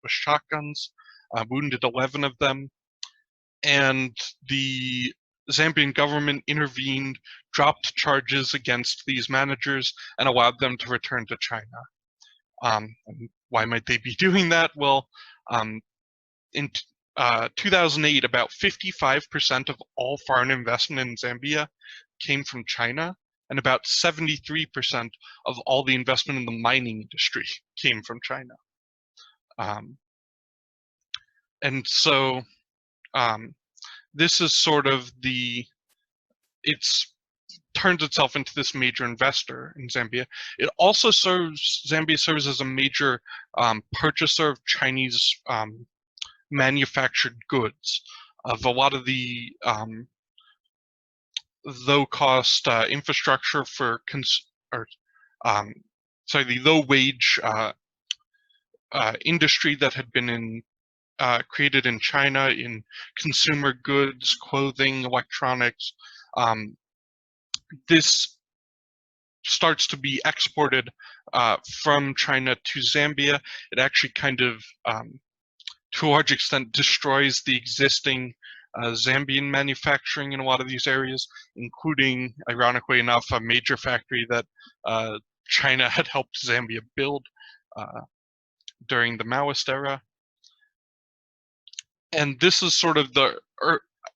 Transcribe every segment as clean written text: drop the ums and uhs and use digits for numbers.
with shotguns, wounded 11 of them, and the Zambian government intervened, dropped charges against these managers, and allowed them to return to China. And why might they be doing that? Well, in 2008, about 55% of all foreign investment in Zambia came from China, and about 73% of all the investment in the mining industry came from China. And so this is sort of turns itself into this major investor in Zambia. It also Zambia serves as a major purchaser of Chinese manufactured goods, of a lot of the low-cost infrastructure for the low-wage industry that had been created in China in consumer goods, clothing, electronics. This starts to be exported from China to Zambia. It actually kind of, to a large extent, destroys the existing Zambian manufacturing in a lot of these areas, including, ironically enough, a major factory that China had helped Zambia build during the Maoist era. And this is sort of the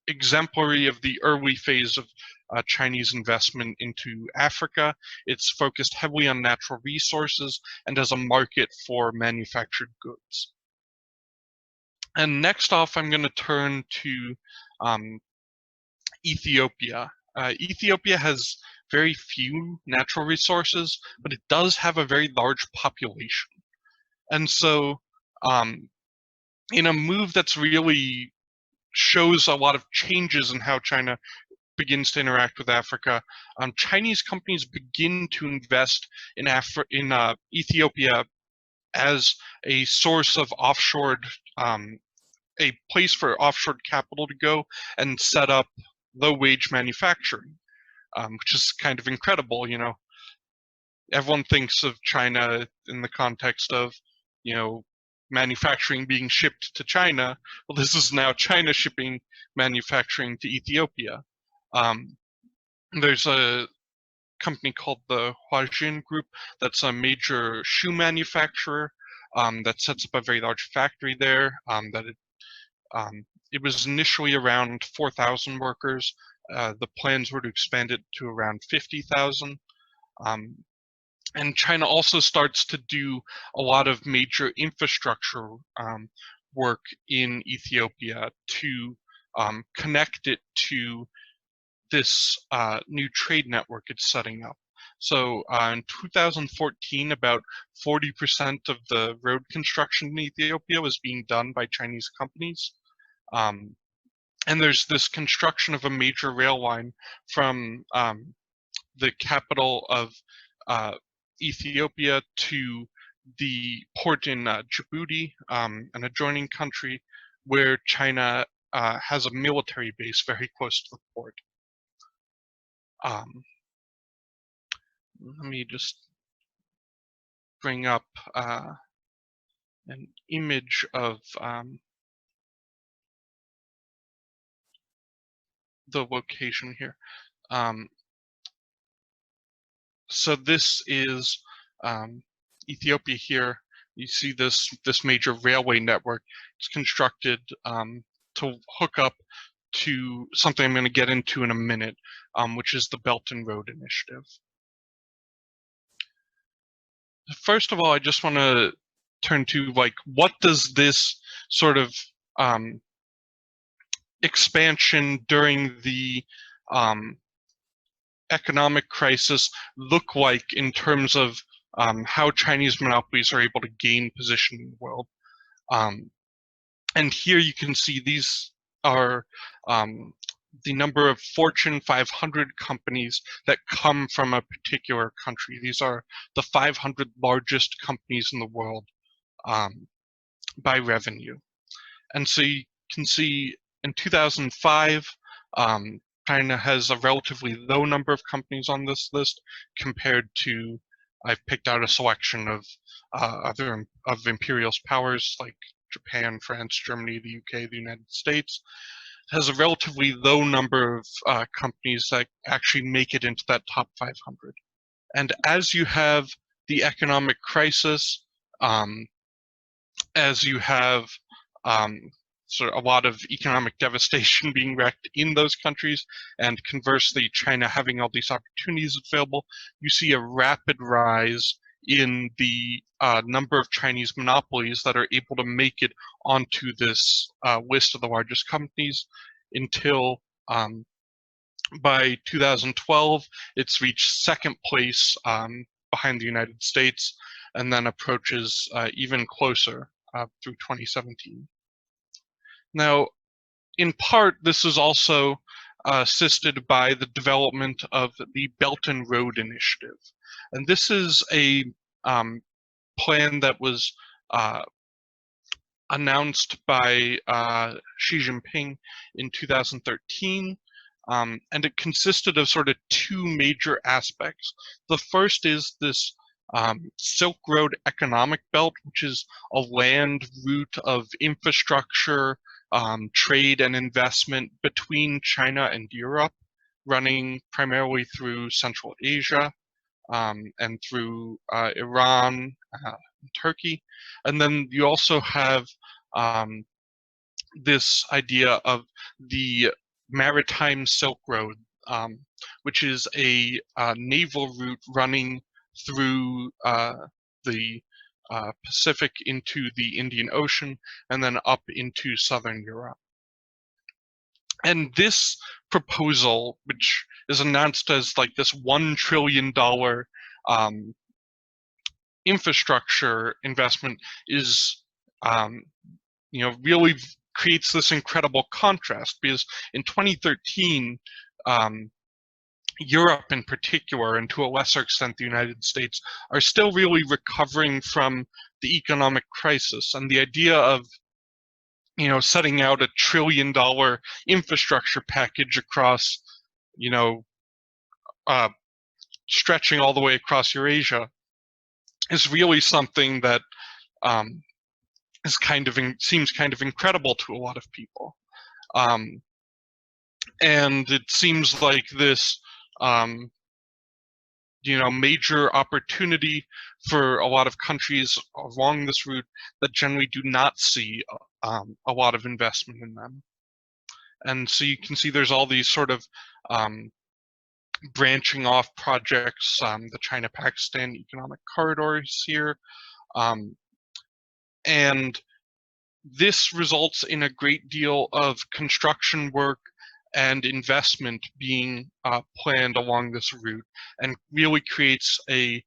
exemplary of the early phase of Chinese investment into Africa. It's focused heavily on natural resources and as a market for manufactured goods. And next off, I'm going to turn to Ethiopia. Ethiopia has very few natural resources, but it does have a very large population. And so in a move that's really shows a lot of changes in how China begins to interact with Africa, Chinese companies begin to invest in Ethiopia as a source of offshored, a place for offshore capital to go and set up low-wage manufacturing, which is kind of incredible. You know, everyone thinks of China in the context of, you know, manufacturing being shipped to China. Well, this is now China shipping manufacturing to Ethiopia. There's a company called the Huajin Group that's a major shoe manufacturer that sets up a very large factory there. It was initially around 4,000 workers. The plans were to expand it to around 50,000. And China also starts to do a lot of major infrastructure work in Ethiopia to connect it to this new trade network it's setting up. So in 2014, about 40% of the road construction in Ethiopia was being done by Chinese companies. And there's this construction of a major rail line from the capital of Ethiopia to the port in Djibouti, an adjoining country, where China has a military base very close to the port. Let me just bring up an image of the location here. So this is Ethiopia here. You see this major railway network. It's constructed to hook up to something I'm going to get into in a minute, which is the Belt and Road Initiative. First of all, I just want to turn to, like, what does this sort of expansion during the economic crisis look like in terms of how Chinese monopolies are able to gain position in the world. And here you can see these are the number of Fortune 500 companies that come from a particular country. These are the 500 largest companies in the world by revenue. And so you can see in 2005, China has a relatively low number of companies on this list compared to, I've picked out a selection of other imperialist powers like Japan, France, Germany, the UK, the United States, has a relatively low number of companies that actually make it into that top 500. And as you have the economic crisis, as you have sort of a lot of economic devastation being wreaked in those countries, and conversely, China having all these opportunities available, you see a rapid rise in the number of Chinese monopolies that are able to make it onto this list of the largest companies until by 2012, it's reached second place behind the United States, and then approaches even closer through 2017. Now, in part, this is also assisted by the development of the Belt and Road Initiative. And this is a plan that was announced by Xi Jinping in 2013. And it consisted of sort of two major aspects. The first is this Silk Road economic belt, which is a land route of infrastructure, trade and investment between China and Europe, running primarily through Central Asia and through Iran and Turkey. And then you also have this idea of the Maritime Silk Road, which is a naval route running through the Pacific into the Indian Ocean and then up into southern Europe. And this proposal, which is announced as like this $1 trillion infrastructure investment, is really creates this incredible contrast, because in 2013, Europe in particular, and to a lesser extent the United States, are still really recovering from the economic crisis. And the idea of setting out $1 trillion infrastructure package across, stretching all the way across Eurasia, is really something that is seems kind of incredible to a lot of people. And it seems like this major opportunity for a lot of countries along this route that generally do not see a lot of investment in them. And so you can see there's all these sort of branching off projects, the China-Pakistan economic corridors here. And this results in a great deal of construction work and investment being planned along this route, and really creates a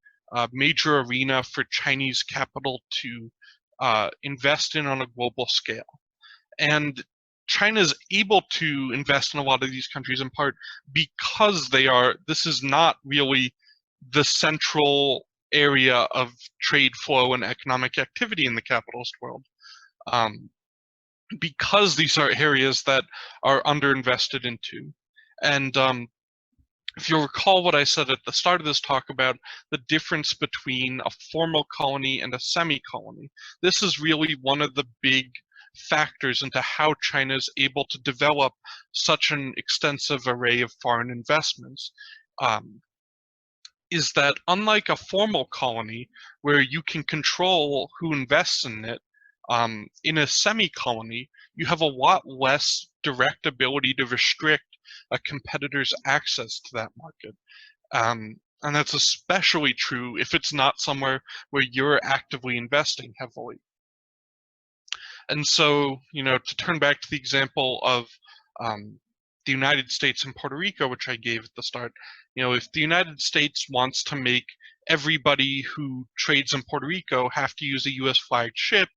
major arena for Chinese capital to invest in on a global scale. And China is able to invest in a lot of these countries in part because this is not really the central area of trade flow and economic activity in the capitalist world. Because these are areas that are underinvested into. And if you'll recall what I said at the start of this talk about the difference between a formal colony and a semi-colony, this is really one of the big factors into how China is able to develop such an extensive array of foreign investments. Is that unlike a formal colony where you can control who invests in it, in a semi-colony, you have a lot less direct ability to restrict a competitor's access to that market. And that's especially true if it's not somewhere where you're actively investing heavily. And so, to turn back to the example of the United States and Puerto Rico, which I gave at the start, if the United States wants to make everybody who trades in Puerto Rico have to use a US flagged ship,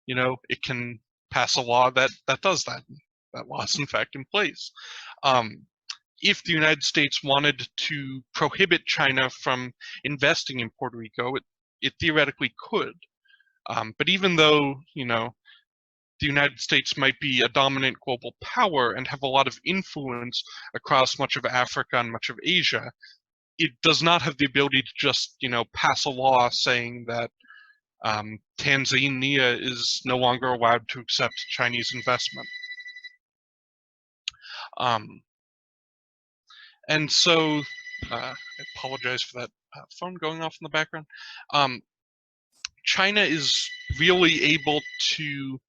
it can pass a law that does that. That law is in fact in place. If the United States wanted to prohibit China from investing in Puerto Rico, it theoretically could. But even though, the United States might be a dominant global power and have a lot of influence across much of Africa and much of Asia, it does not have the ability to just, pass a law saying that Tanzania is no longer allowed to accept Chinese investment. And so, I apologize for that phone going off in the background. China is really able to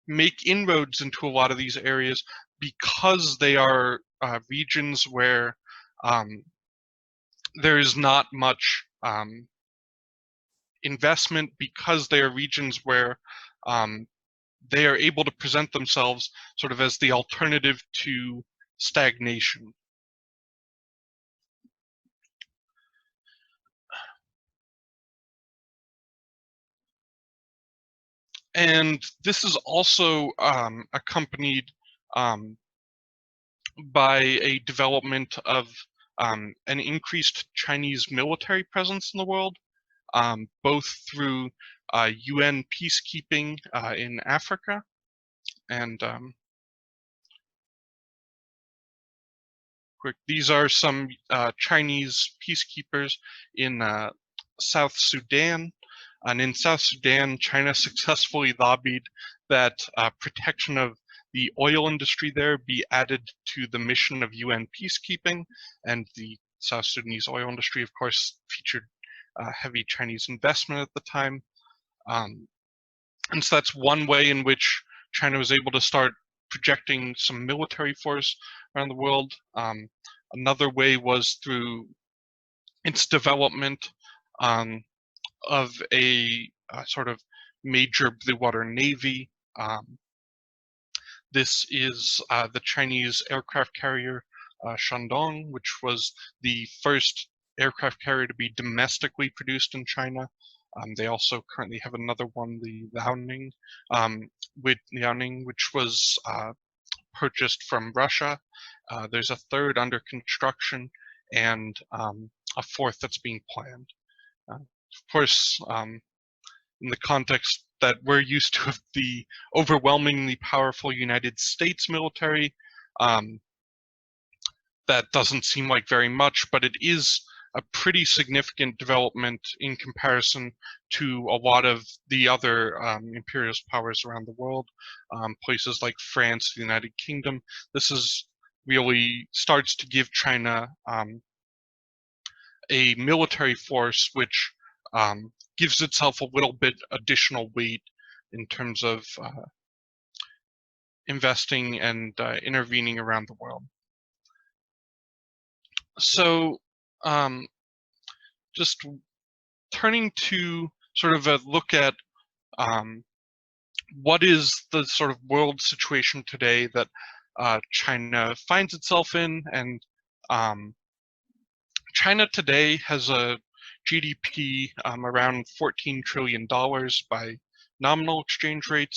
make inroads into a lot of these areas because they are regions where there is not much investment, because they are regions where they are able to present themselves sort of as the alternative to stagnation. And this is also accompanied by a development of an increased Chinese military presence in the world, both through UN peacekeeping in Africa, and these are some Chinese peacekeepers in South Sudan. And in South Sudan, China successfully lobbied that protection of the oil industry there be added to the mission of UN peacekeeping. And the South Sudanese oil industry, of course, featured heavy Chinese investment at the time. And so that's one way in which China was able to start projecting some military force around the world. Another way was through its development of a sort of major blue water navy. This is the Chinese aircraft carrier Shandong, which was the first aircraft carrier to be domestically produced in China. They also currently have another one, the Liaoning, which was purchased from Russia. There's a third under construction, and a fourth that's being planned. Of course, in the context that we're used to of the overwhelmingly powerful United States military, that doesn't seem like very much, but it is a pretty significant development in comparison to a lot of the other imperialist powers around the world, places like France, the United Kingdom. This is really starts to give China a military force which gives itself a little bit additional weight in terms of investing and intervening around the world. So just turning to sort of a look at what is the sort of world situation today that China finds itself in. And China today has a GDP around $14 trillion by nominal exchange rates,